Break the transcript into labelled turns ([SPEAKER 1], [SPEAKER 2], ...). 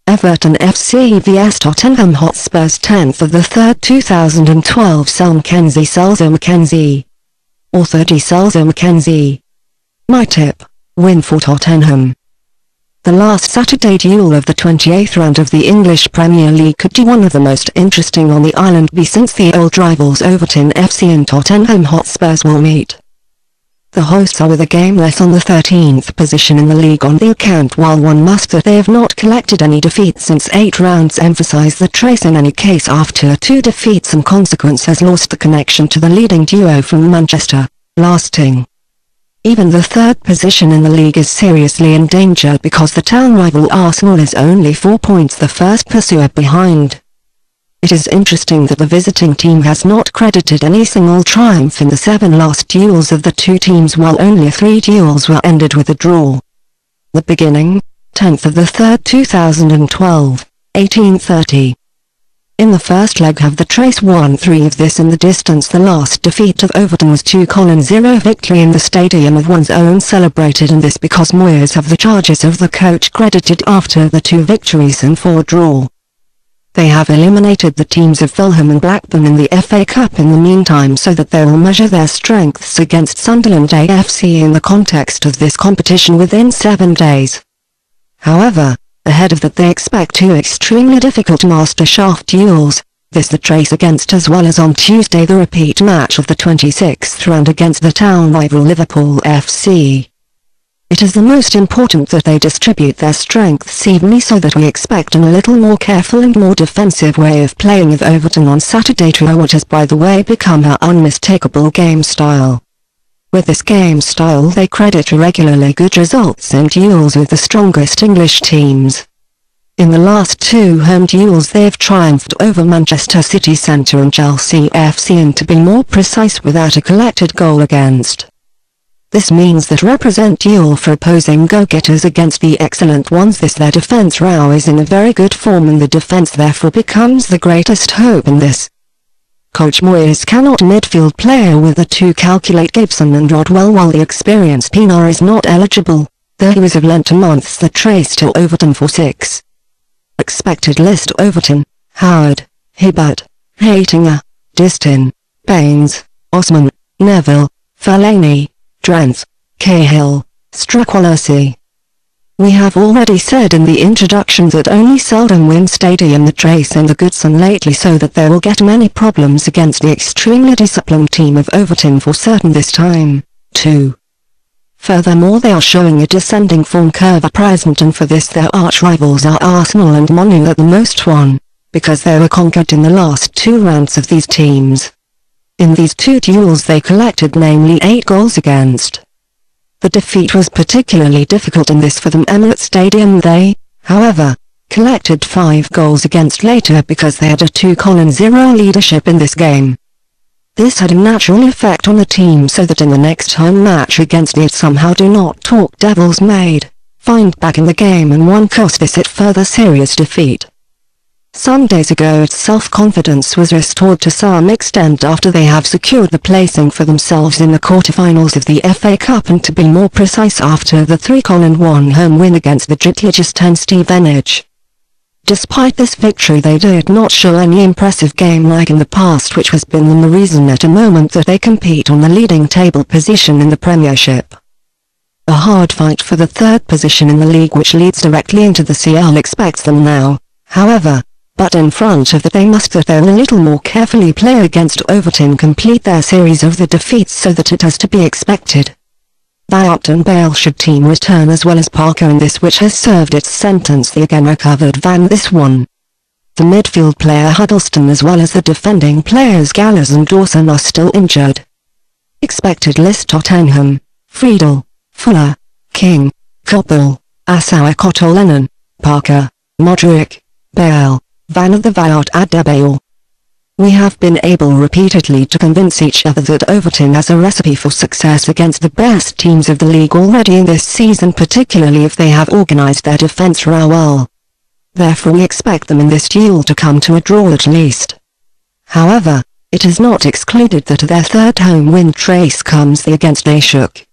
[SPEAKER 1] Everton FC vs Tottenham Hotspurs 10.3.2012 SelMcKenzie Selzer-McKenzie. Author D.Selzer-McKenzie. My tip: win for Tottenham. The last Saturday duel of the 28th round of the English Premier League could be one of the most interesting on the island B since the old rivals Overton FC and Tottenham Hotspurs will meet. The hosts are with a game less on the 13th position in the league on the account, while one must that they have not collected any defeats since 8 rounds emphasize the trace in any case after 2 defeats and consequence has lost the connection to the leading duo from Manchester, lasting. Even the 3rd position in the league is seriously endangered because the town rival Arsenal is only 4 points the first pursuer behind. It is interesting that the visiting team has not credited any single triumph in the 7 last duels of the 2 teams, while only 3 duels were ended with a draw. The beginning, 10.3.2012, 18:30. In the first leg have the trace won 3 of this in the distance. The last defeat of Overton was 2-0 victory in the stadium of one's own, celebrated, and this because Moyes have the charges of the coach credited after the 2 victories and 4 draw. They have eliminated the teams of Fulham and Blackburn in the FA Cup in the meantime, so that they will measure their strengths against Sunderland AFC in the context of this competition within 7 days. However, ahead of that they expect 2 extremely difficult master shaft duels, this the trace against, as well as on Tuesday the repeat match of the 26th round against the town rival Liverpool FC. It is the most important that they distribute their strengths evenly, so that we expect a little more careful and more defensive way of playing of Overton on Saturday, which has by the way become her unmistakable game style. With this game style they credit irregularly good results in duels with the strongest English teams. In the last 2 home duels they have triumphed over Manchester City Centre and Chelsea FC, and to be more precise without a collected goal against. This means that represent duel for opposing go-getters against the excellent ones. Their defence row is in a very good form, and the defence therefore becomes the greatest hope in this. Coach Moyes cannot midfield player with the 2 calculate Gibson and Rodwell, while the experienced Pienaar is not eligible, though he was of lent a month's the trace to Overton for 6. Expected list: Overton: Howard, Hibbert, Haitinger, Distin, Baines, Osman, Neville, Fellaini, Drent, Cahill, Struckwallersi. We have already said in the introduction that only seldom win stadium the trace and the Goodson lately, so that they will get many problems against the extremely disciplined team of Overton for certain this time, too. Furthermore, they are showing a descending form curve at present, and for this their arch rivals are Arsenal and Man U at the most one, because they were conquered in the last 2 rounds of these teams. In these 2 duels they collected namely 8 goals against. The defeat was particularly difficult in this for them Emirates Stadium. They, however, collected 5 goals against later because they had a 2-0 leadership in this game. This had a natural effect on the team, so that in the next home match against it somehow do not talk devils made, find back in the game and one cost this it further serious defeat. Some days ago its self-confidence was restored to some extent after they have secured the placing for themselves in the quarter-finals of the FA Cup, and to be more precise after the 3-1 home win against the Jitliges Stevenage. Despite this victory they did not show any impressive game like in the past, which has been the reason at a moment that they compete on the leading table position in the Premiership. A hard fight for the 3rd position in the league, which leads directly into the CL, expects them now, however. But in front of that they must that they will a little more carefully play against Overton, complete their series of the defeats, so that it has to be expected. The Upton Baleshad team return as well as Parker in this, which has served its sentence. The again recovered Van this one. The midfield player Huddleston as well as the defending players Gallas and Dawson are still injured. Expected list: Tottenham: Friedel, Fuller, King, Koppel, Asauer, Lennon, Parker, Modric, Bale, Van of the Viart Adebayor. We have been able repeatedly to convince each other that Overton has a recipe for success against the best teams of the league already in this season, particularly if they have organised their defence well. Therefore we expect them in this duel to come to a draw at least. However, it is not excluded that their 3rd home win trace comes against Ashok.